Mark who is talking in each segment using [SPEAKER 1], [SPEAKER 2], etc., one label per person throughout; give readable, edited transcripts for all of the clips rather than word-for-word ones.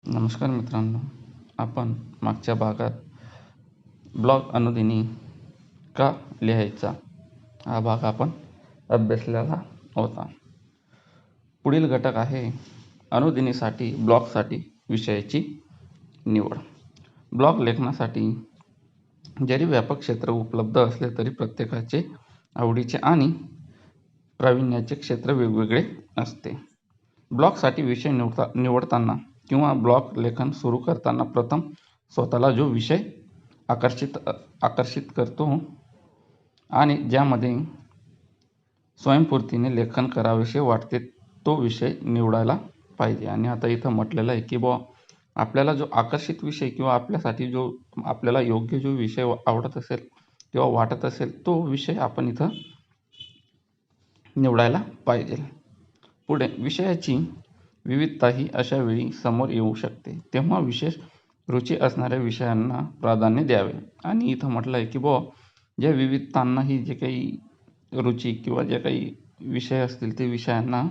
[SPEAKER 1] नमस्कार मित्रांनो, आपण मागच्या भागात ब्लॉग अनुदिनी का लिहायचा हा भाग आपण अभ्यासलेला होता. पुढील घटक आहे अनुदिनीसाठी ब्लॉगसाठी विषयाची निवड. ब्लॉग लेखनासाठी जरी व्यापक क्षेत्र उपलब्ध असले तरी प्रत्येकाचे आवडीचे आणि प्रावीण्याचे क्षेत्र वेगवेगळे असते. ब्लॉगसाठी विषय निवडताना किंवा ब्लॉग लेखन सुरू करताना प्रथम स्वतःला जो विषय आकर्षित करतो आणि ज्यामध्ये स्वयंस्फूर्तीने लेखन करावेसे वाटते तो विषय निवडायला पाहिजे. आणि आता इथं म्हटलेलं आहे की आपल्याला जो आकर्षित विषय किंवा आपल्यासाठी जो आपल्याला योग्य जो विषय आवडत असेल किंवा वाटत असेल तो विषय आपण इथं निवडायला पाहिजे. पुढे विषयाची विविधता ही अशा वेळी समोर येऊ शकते, तेव्हा विशेष रुची असणाऱ्या विषयांना प्राधान्य द्यावे. आणि इथं म्हटलं आहे की ज्या विविधतांनाही जे काही रुची किंवा जे काही विषय असतील ते विषयांना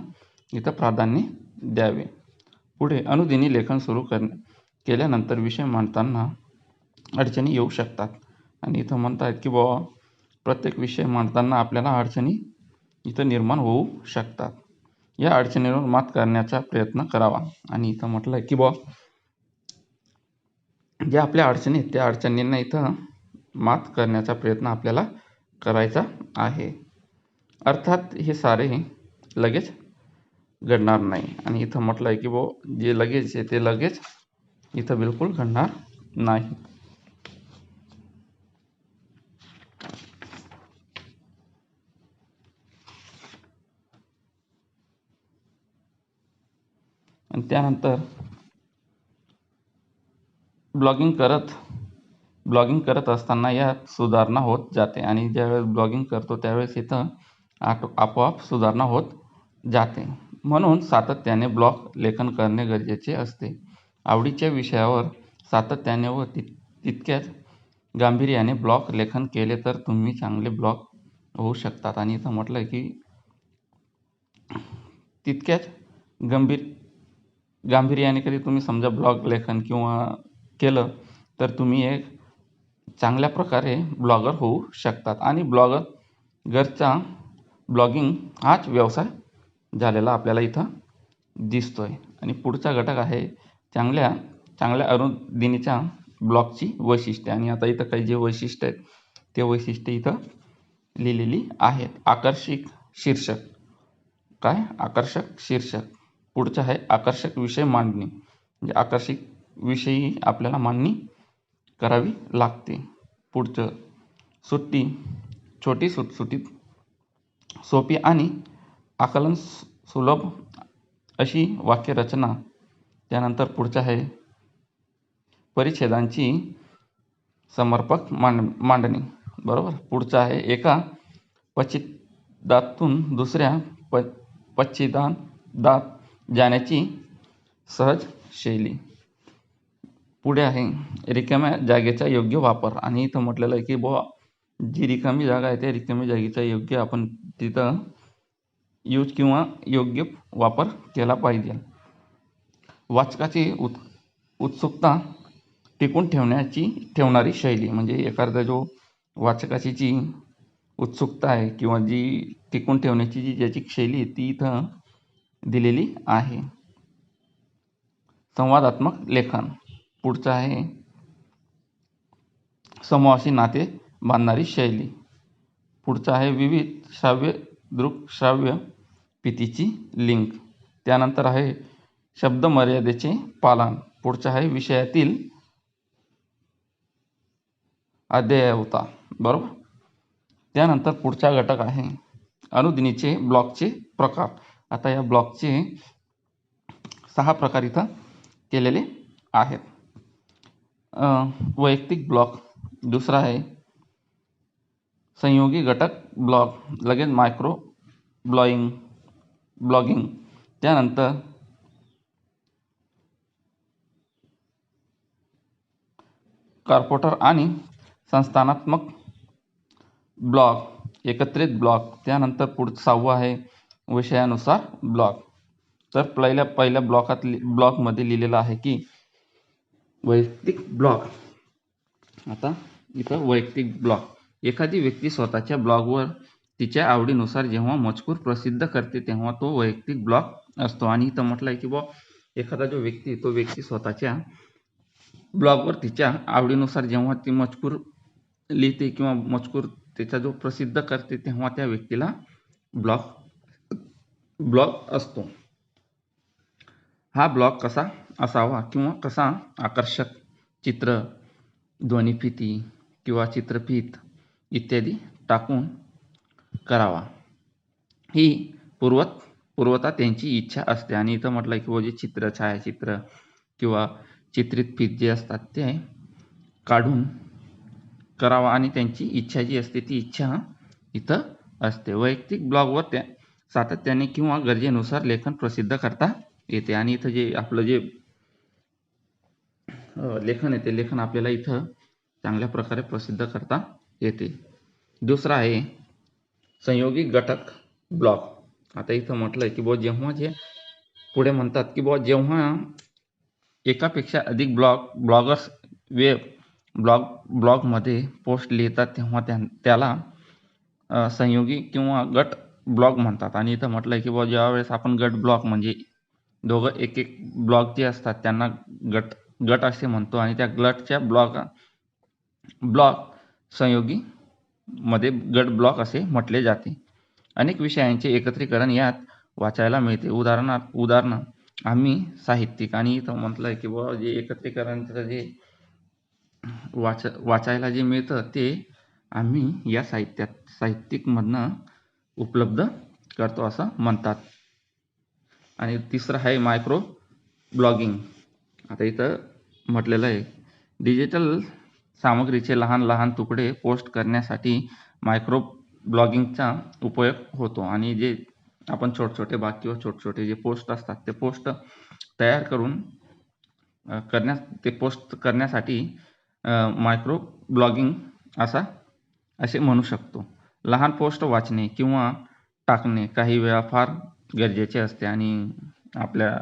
[SPEAKER 1] इथं प्राधान्य द्यावे. पुढे अनुदिनी लेखन सुरू केल्यानंतर विषय मांडताना अडचणी येऊ शकतात. आणि इथं म्हणतात की प्रत्येक विषय मांडताना आपल्याला अडचणी इथं निर्माण होऊ शकतात. या अडचणीवर मात करण्याचा प्रयत्न करावा. आणि इथं म्हटलं आहे की ज्या आपल्या अडचणी आहेत त्या अडचणींना इथं मात करण्याचा प्रयत्न आपल्याला करायचा आहे. अर्थात हे सारे लगेच घडणार नाही. आणि इथं म्हटलं आहे की जे लगेच आहे ते लगेच इथं बिलकुल घडणार नाही. आणि त्यानंतर ब्लॉगिंग करत असताना यात सुधारणा होत जाते. आणि ज्यावेळेस ब्लॉगिंग करतो त्यावेळेस इथं आपोआप सुधारणा होत जाते. म्हणून सातत्याने ब्लॉग लेखन करणे गरजेचे असते. आवडीच्या विषयावर सातत्याने व तितक्याच गांभीर्याने ब्लॉग लेखन केले तर तुम्ही चांगले ब्लॉग होऊ शकतात. आणि इथं म्हटलं आहे की तितक्याच गांभीर्याने कधी तुम्ही समजा ब्लॉग लेखन किंवा केलं तर तुम्ही एक चांगल्या प्रकारे ब्लॉगर होऊ शकतात. आणि ब्लॉगिंग हाच व्यवसाय झालेला आपल्याला इथं दिसतोय. आणि पुढचा घटक आहे चांगल्या अनुदिनीच्या ब्लॉगची वैशिष्ट्ये. आणि आता इथं काही जे वैशिष्ट्य आहेत ते वैशिष्ट्ये इथं लिहिलेली आहेत. आकर्षक शीर्षक. पुढचं आहे आकर्षक विषय मांडणी, म्हणजे आकर्षक विषयी आपल्याला मांडणी करावी लागते. पुढचं छोटी सुटसुटीत सोपी आणि आकलन सुलभ अशी वाक्यरचना. त्यानंतर पुढचं आहे परिच्छेदांची समर्पक मांडणी. बरोबर. पुढचं आहे एका परिच्छेदातून दुसऱ्या परिच्छेदात जाण्याची सहज शैली. पुढे आहे रिकाम्या जागेचा योग्य वापर. आणि इथं म्हटलेलं आहे की जी रिकामी जागा आहे त्या रिकाम्या जागेचा योग्य आपण तिथं यूज किंवा योग्य वापर केला पाहिजे. वाचकाची उत्सुकता टिकून ठेवणारी शैली, म्हणजे एखादा जो वाचकाची जी उत्सुकता आहे किंवा जी टिकून ठेवण्याची ज्याची शैली आहे ती इथं दिलेली आहे. संवादात्मक लेखन. पुढचं आहे समूहाशी नाते बांधणारी शैली. पुढचं आहे विविध श्राव्य दृकश्राव्य फितीची लिंक. त्यानंतर आहे शब्दमर्यादेचे पालन. पुढचं आहे विषयातील अद्ययावता. बरोबर. त्यानंतर पुढचा घटक आहे अनुदिनीचे ब्लॉगचे प्रकार. आता या ब्लॉगचे 6 प्रकार इथं केलेले आहेत. वैयक्तिक ब्लॉग. दुसरा आहे संयोगी घटक ब्लॉग, लगेच मायक्रो ब्लॉगिंग. त्यानंतर कॉर्पोरेट आणि संस्थानात्मक ब्लॉग, एकत्रित ब्लॉग. त्यानंतर पुढचं 6वं आहे विषयानुसार ब्लॉग. तर पहिल्या ब्लॉगमध्ये लिहिलेलं आहे की वैयक्तिक ब्लॉग. आता इथं वैयक्तिक ब्लॉग. एखादी व्यक्ती स्वतःच्या ब्लॉगवर तिच्या आवडीनुसार जेव्हा मजकूर प्रसिद्ध करते तेव्हा तो वैयक्तिक ब्लॉग असतो. आणि इथं म्हटलं आहे की एखादा जो व्यक्ती तो व्यक्ती स्वतःच्या ब्लॉगवर तिच्या आवडीनुसार जेव्हा ती मजकूर लिहिते किंवा मजकूर त्याचा जो प्रसिद्ध करते तेव्हा त्या व्यक्तीला ब्लॉग असतो. हा ब्लॉग कसा असावा किंवा कसा आकर्षक चित्र, ध्वनिफिती किंवा चित्रफित इत्यादी टाकून करावा ही पूर्वतः त्यांची इच्छा असते. आणि इथं म्हटलं की जे चित्र, छायाचित्र किंवा चित्रित फित जे असतात ते काढून करावा आणि त्यांची इच्छा जी असते ती इच्छा इथं असते. वैयक्तिक ब्लॉगवर त्या सातत्याने किंवा गरजेनुसार लेखन प्रसिद्ध करता येते. आणि इथं जे आपलं जे लेखन आहे ते लेखन आपल्याला इथं चांगल्या प्रकारे प्रसिद्ध करता येते. दुसरा आहे संयोगी घटक ब्लॉग. आता इथं म्हटलंय की जेव्हा जे पुढे म्हणतात की जेव्हा एकापेक्षा अधिक ब्लॉगर्स वेब ब्लॉगमध्ये पोस्ट लिहितात तेव्हा त्याला संयोगी किंवा गट ब्लॉग म्हणतात. आणि इथं म्हटलंय की ज्यावेळेस आपण गट ब्लॉग म्हणजे दोघं एक ब्लॉग जे असतात त्यांना गट असे म्हणतो. आणि त्या गटच्या ब्लॉग संयोगी मध्ये गट ब्लॉग असे म्हटले जाते. अनेक विषयांचे एकत्रीकरण यात वाचायला मिळते. उदाहरण आम्ही साहित्यिक. आणि इथं म्हटलंय की जे एकत्रीकरणचं जे वाचायला जे मिळतं ते आम्ही या साहित्यिकमधनं उपलब्ध करतो असं म्हणतात. आणि तिसरं आहे मायक्रो ब्लॉगिंग. आता इथं म्हटलेलं आहे डिजिटल सामग्रीचे लहान लहान तुकडे पोस्ट करण्यासाठी मायक्रो ब्लॉगिंगचा उपयोग होतो. आणि जे आपण छोटे भाग किंवा छोटे जे पोस्ट असतात ते पोस्ट तयार करून पोस्ट करण्यासाठी मायक्रो ब्लॉगिंग असे म्हणू शकतो. लहान पोस्ट वाचणे किंवा टाकणे काही वेळा फार गरजेचे असते. आणि आपल्या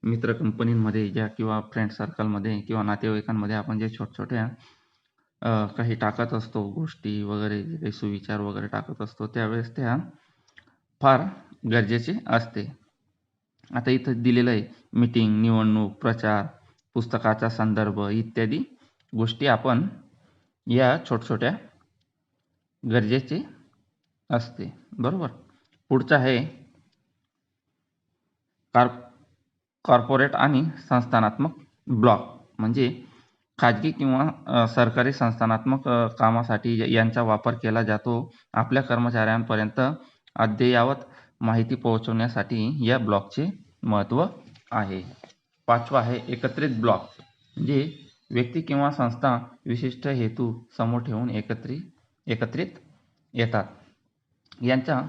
[SPEAKER 1] मित्र कंपनीमध्ये ज्या किंवा फ्रेंड सर्कलमध्ये किंवा नातेवाईकांमध्ये आपण जे छोट्या काही टाकत असतो गोष्टी वगैरे, काही सुविचार वगैरे टाकत असतो त्यावेळेस त्या फार गरजेचे असते. आता इथं दिलेलं आहे मीटिंग, निवडणूक, प्रचार, पुस्तकाचा संदर्भ इत्यादी गोष्टी आपण या छोट्या गरजेचे असते. बरोबर. पुढचं आहे कॉर्पोरेट आणि संस्थानात्मक ब्लॉग. म्हणजे खाजगी किंवा सरकारी संस्थानात्मक कामासाठी यांचा वापर केला जातो. आपल्या कर्मचाऱ्यांपर्यंत अद्ययावत माहिती पोहोचवण्यासाठी या ब्लॉगचे महत्त्व आहे. पाचवा आहे एकत्रित ब्लॉग. म्हणजे व्यक्ती किंवा संस्था विशिष्ट हेतू समोर ठेवून एकत्रित येतात. यांचा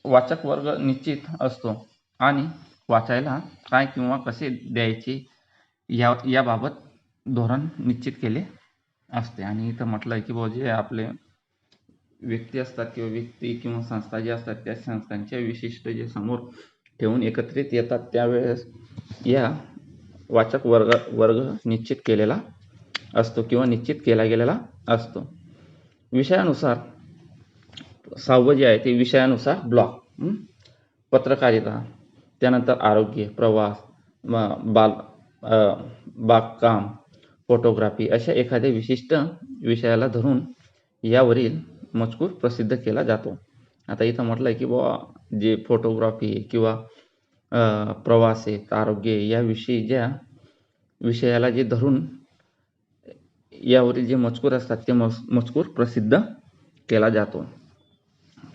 [SPEAKER 1] वाचक वर्ग निश्चित असतो आणि वाचायला काय किंवा कसे द्यायचे याबाबत धोरण निश्चित केले असते. आणि इथं म्हटलं आहे की जे आपले व्यक्ती असतात किंवा व्यक्ती किंवा संस्था जे असतात त्या संस्थांच्या विशिष्ट जे समोर ठेवून एकत्रित येतात त्यावेळेस या वाचक वर्ग निश्चित केलेला असतो किंवा निश्चित केला गेलेला असतो. विषयानुसार 6वं जे आहे ते विषयानुसार ब्लॉग. पत्रकारिता, त्यानंतर आरोग्य, प्रवास, बागकाम, फोटोग्राफी अशा एखाद्या विशिष्ट विषयाला धरून यावरील मजकूर प्रसिद्ध केला जातो. आता इथं म्हटलं आहे की जे फोटोग्राफी किंवा प्रवास आहे, आरोग्य याविषयी ज्या विषयाला जे धरून यावरील जे मजकूर असतात ते मजकूर प्रसिद्ध केला जातो.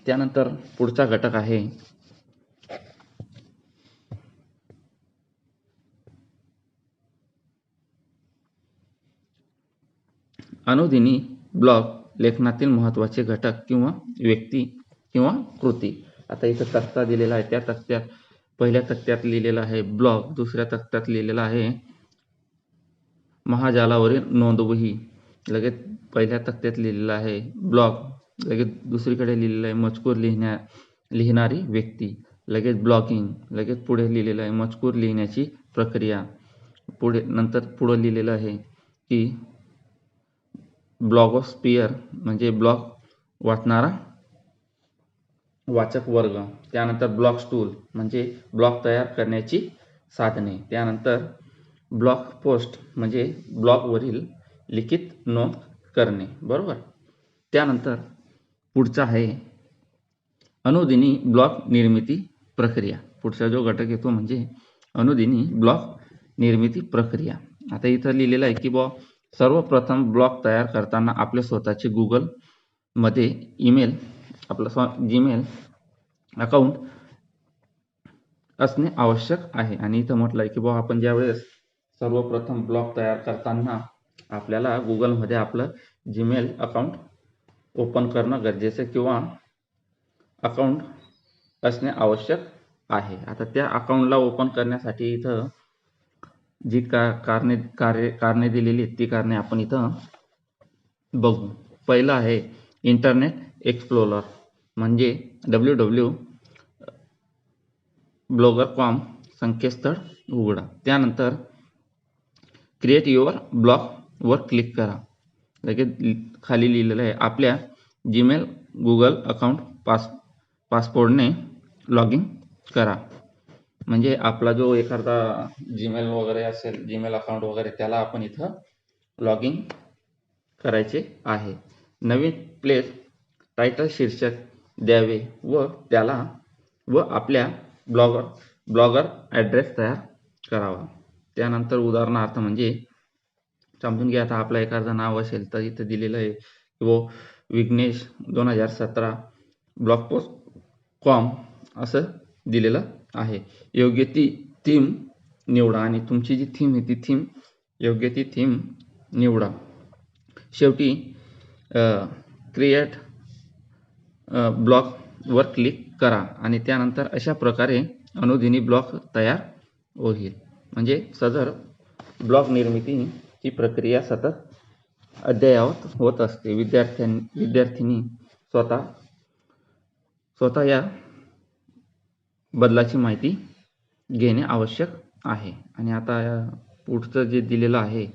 [SPEAKER 1] त्यानंतर पुढचा घटक आहे अनुदिनी ब्लॉग. लेखनातील महत्त्वाचे घटक किंवा व्यक्ती किंवा कृती. आता इथं तक्ता दिलेला आहे. त्या तक्त्यात पहिल्या तक्त्यात लिहिलेलं आहे ब्लॉग, दुसऱ्या तक्त्यात लिहिलेलं आहे महाजालावरील नोंदवही, लगेच पहिल्या तक्त्यात लिहिलेलं आहे ब्लॉग, लगेच दुसरीकडे लिहिलेलं आहे मजकूर लिहिणारी व्यक्ती, लगेच ब्लॉगिंग, लगेच पुढे लिहिलेलं आहे मजकूर लिहिण्याची प्रक्रिया, पुढे लिहिलेलं आहे की ब्लॉगोस्फिअर म्हणजे ब्लॉग वाचणारा वाचक वर्ग, त्यानंतर ब्लॉग टूल म्हणजे ब्लॉग तयार करण्याची साधने, त्यानंतर ब्लॉग पोस्ट म्हणजे ब्लॉगवरील लिखित नोंद करणे, बरोबर. त्यानंतर पुढचा आहे अनुदिनी ब्लॉग निर्मिती प्रक्रिया. पुढचा जो घटक येतो म्हणजे अनुदिनी ब्लॉग निर्मिती प्रक्रिया. आता इथं लिहिलेलं आहे की सर्वप्रथम ब्लॉग तयार करताना आपले स्वतःचे गुगलमध्ये ईमेल आपलं जीमेल अकाउंट असणे आवश्यक आहे. आणि इथं म्हटलं आहे की आपण ज्यावेळेस सर्वप्रथम ब्लॉग तयार करताना आपल्याला गुगलमध्ये आपलं जीमेल अकाउंट ओपन करणं गरजेचं किंवा अकाउंट असणे आवश्यक आहे. आता त्या अकाउंटला ओपन करण्यासाठी इथं जी कारणे दिलेली आहेत ती कारणे आपण इथं बघू. पहिलं आहे इंटरनेट एक्सप्लोरर म्हणजे www.blogger.com संकेतस्थळ उघडा. त्यानंतर क्रिएट युअर ब्लॉगवर क्लिक करा. लगेच खाली लिहिलेलं आहे आपल्या जीमेल गुगल अकाउंट पासवर्डने लॉग इन करा. म्हणजे आपला जो एखादा जीमेल वगैरे असेल, जीमेल अकाउंट वगैरे, त्याला आपण इथं लॉग इन करायचे आहे. नवीन प्लेस टायटल शीर्षक द्यावे व आपल्या ब्लॉगर ॲड्रेस तयार करावा. त्यानंतर उदाहरणार्थ म्हणजे समजून घ्या, आता आपलं एखादं नाव असेल तर इथं दिलेलं आहे की विघ्नेश 2017 blogpost.com असं दिलेलं आहे. योग्य ती थीम निवडा आणि तुमची जी थीम आहे ती योग्य ती थीम निवडा. शेवटी क्रिएट ब्लॉगवर क्लिक करा आणि त्यानंतर अशा प्रकारे अनुदिनी ब्लॉग तयार होईल. म्हणजे सदर ब्लॉग निर्मितीची प्रक्रिया सतत अद्ययावत होत असते. विद्यार्थ्यांनी स्वतः या बदलाची माहिती घेणे आवश्यक आहे. आणि आता पुढचं जे दिलेलं आहे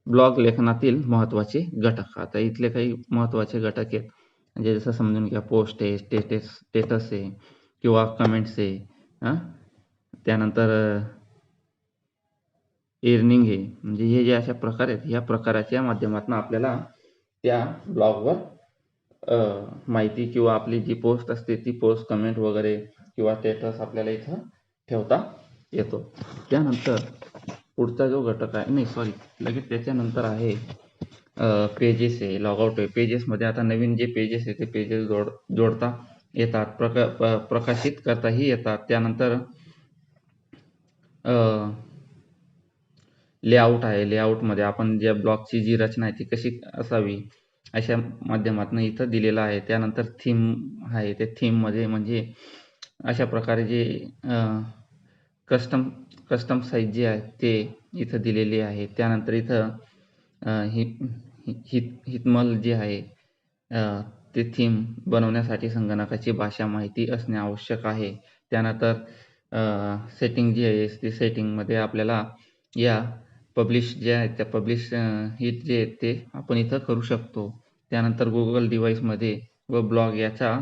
[SPEAKER 1] ब्लॉग लेखनातील महत्त्वाचे घटक. आता इथले काही महत्त्वाचे घटक आहेत म्हणजे जसं समजून घ्या, पोस्ट आहे, स्टेटस आहे किंवा कमेंट्स आहे, त्यानंतर एर्निंग आहे. म्हणजे हे जे अशा प्रकार आहेत, या प्रकाराच्या माध्यमातून आपल्याला त्या ब्लॉगवर माहिती किंवा आपली जी पोस्ट असते ती पोस्ट, कमेंट वगैरे किंवा स्टेटस आपल्याला इथं ठेवता येतो. त्यानंतर पुढचा जो घटक आहे लगेच त्याच्यानंतर आहे पेजेस आहे, लॉगआउट आहे. पेजेसमध्ये आता नवीन जे पेजेस आहे ते पेजेस जोडता येतात, प्रकाशित करताही येतात. त्यानंतर लेआउट आहे. लेआउटमध्ये आपण ज्या ब्लॉगची जी रचना आहे ती कशी असावी अशा माध्यमातून इथं दिलेलं आहे. त्यानंतर थीम आहे. त्या थीममध्ये म्हणजे अशा प्रकारे जे कस्टम साईज जे आहे ते इथं दिलेले आहे. त्यानंतर इथं हितमल जे आहे ते थीम बनवण्यासाठी संगणकाची भाषा माहिती असणे आवश्यक आहे. त्यानंतर सेटिंग जी आहे ती सेटिंगमध्ये आपल्याला या पब्लिश जे आहेत त्या पब्लिश हिट जे आहेत ते आपण इथं करू शकतो. त्यानंतर गुगल डिव्हाइसमध्ये व ब्लॉग याचा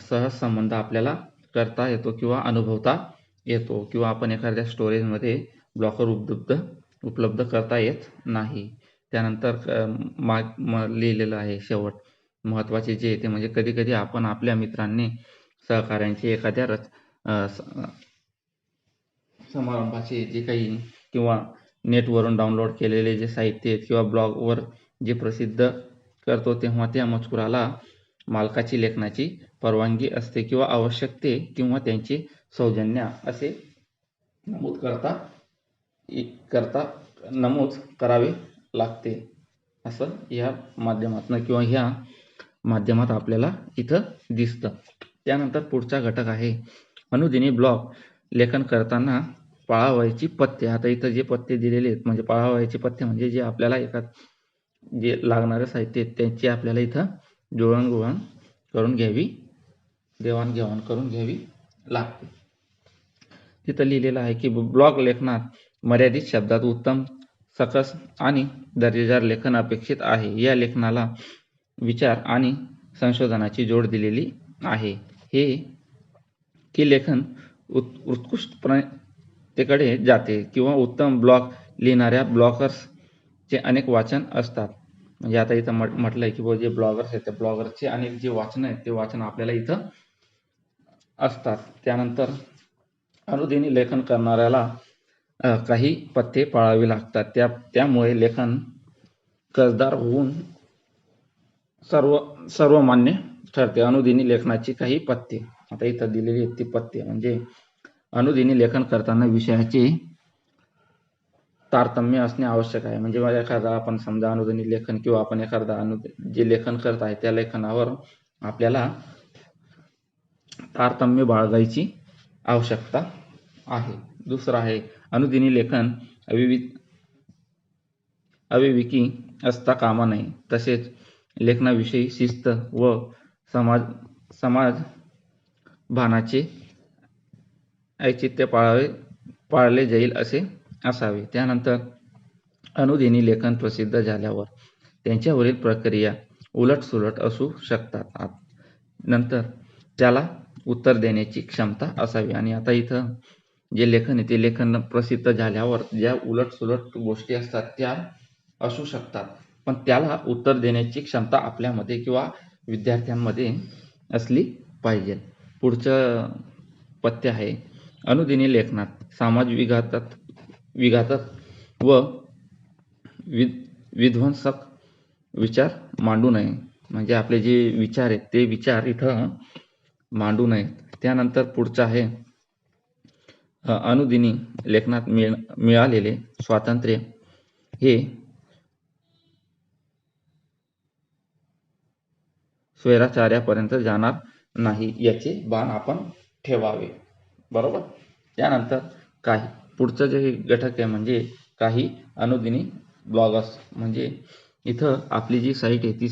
[SPEAKER 1] सहज संबंध आपल्याला करता येतो किंवा अनुभवता येतो किंवा आपण एखाद्या स्टोरेजमध्ये ब्लॉगर उपलब्ध करता येत नाही. त्यानंतर लिहिलेलं आहे शेवट महत्त्वाचे जे ते म्हणजे कधी आपण आपल्या मित्रांनी, सहकाऱ्यांचे एखाद्या समारंभाचे जे काही किंवा नेटवरून डाउनलोड केलेले जे साहित्य आहेत किंवा ब्लॉगवर जे प्रसिद्ध करतो तेव्हा त्या मजकुराला मालकाची लेखनाची परवानगी असते किंवा आवश्यकते किंवा त्यांचे सौजन्य असे नमूद करावे लागते. असं या माध्यमातून किंवा ह्या माध्यमात आपल्याला इथं दिसतं. त्यानंतर पुढचा घटक आहे अनुदिनी ब्लॉग लेखन करताना पाळावयाची पथ्ये. आता इथं जे पथ्ये दिलेले आहेत म्हणजे पाळावयाची पथ्ये म्हणजे जे आपल्याला जे लागणारे साहित्य आहेत त्यांची आपल्याला इथं देवाणघेवाण करून घ्यावी लागते. तिथं लिहिलेलं आहे की ब्लॉग लेखनात मर्यादित शब्दात उत्तम, सकस आणि दर्जेदार लेखन अपेक्षित आहे. या लेखनाला विचार आणि संशोधनाची जोड दिलेली आहे. हे लेखन उत्कृष्टतेकडे जाते किंवा उत्तम ब्लॉग लिहिणाऱ्या ब्लॉगर्सचे अनेक वाचन असतात. म्हणजे आता इथं म्हटलंय की जे ब्लॉगर्स आहेत त्या ब्लॉगर्सचे अनेक जे वाचन आहेत ते वाचन आपल्याला इथं असतात. त्यानंतर अनुदिनी लेखन करणाऱ्याला काही पथ्ये पाळावी लागतात. त्यामुळे लेखन कसदार होऊन सर्वमान्य ठरते. अनुदिनी लेखनाची काही पथ्ये आता इथं दिलेली आहेत ती पथ्ये. म्हणजे अनुदिनी लेखन करताना विषयाचे तारतम्य असणे आवश्यक आहे. म्हणजे एखादा आपण समजा अनुदिनी लेखन किंवा आपण एखादा जे लेखन करत आहे त्या लेखनावर आपल्याला तारतम्य बाळगायची आवश्यकता आहे. दुसरं आहे अनुदिनी लेखन अविवेकी असता कामा नये. तसेच लेखनाविषयी शिस्त व समाज भानाचे औचित्य पाळले जाईल असे असावे. त्यानंतर अनुदिनी लेखन प्रसिद्ध झाल्यावर त्यांच्यावरील प्रक्रिया उलटसुलट असू शकतात. नंतर त्याला उत्तर देण्याची क्षमता असावी. आणि आता इथं जे लेखन आहे ते लेखन प्रसिद्ध झाल्यावर ज्या उलटसुलट गोष्टी असतात त्या असू शकतात, पण त्याला उत्तर देण्याची क्षमता आपल्यामध्ये किंवा विद्यार्थ्यांमध्ये असली पाहिजे. पुढचं पथ्य आहे अनुदिनी लेखनात समाज विघातक व विध्वंसक विचार मांडू नये. म्हणजे आपले जे विचार आहेत ते विचार इथं मांडू नये. त्यानंतर पुढचं आहे अनुदिनी लेखनात मिळालेले स्वातंत्र्य हे स्वैराचार्यापर्यंत जाणार नाही याचे भान आपण ठेवावे. बरोबर. त्यानंतर काही पुढचं जे घटक आहे म्हणजे काही अनुदिनी ब्लॉगर्स. म्हणजे इथं आपली जी साईट आहे ती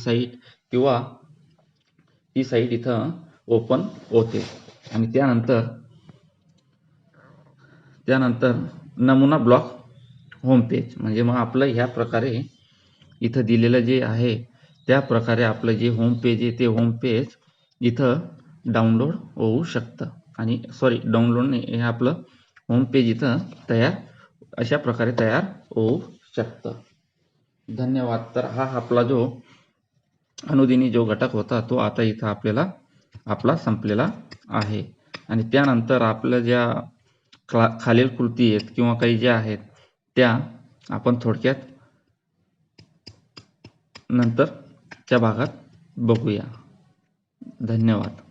[SPEAKER 1] साईट इथं ओपन होते. आणि त्यानंतर नमुना ब्लॉग होम पेज. म्हणजे मग आपलं ह्या प्रकारे इथं दिलेलं जे आहे त्या प्रकारे आपलं जे होम पेज आहे ते होम पेज इथं डाउनलोड होऊ शकतं. आणि डाउनलोड नाही, हे आपलं होम पेज इथं अशा प्रकारे तयार होऊ शकतं. धन्यवाद. तर हा आपला जो अनुदिनी जो घटक होता तो आता इथं आपला संपलेला आहे. आणि त्यानंतर आपल्या ज्या खालील कृती आहेत किंवा काही ज्या आहेत त्या आपण थोडक्यात नंतरच्या भागात बघूया. धन्यवाद.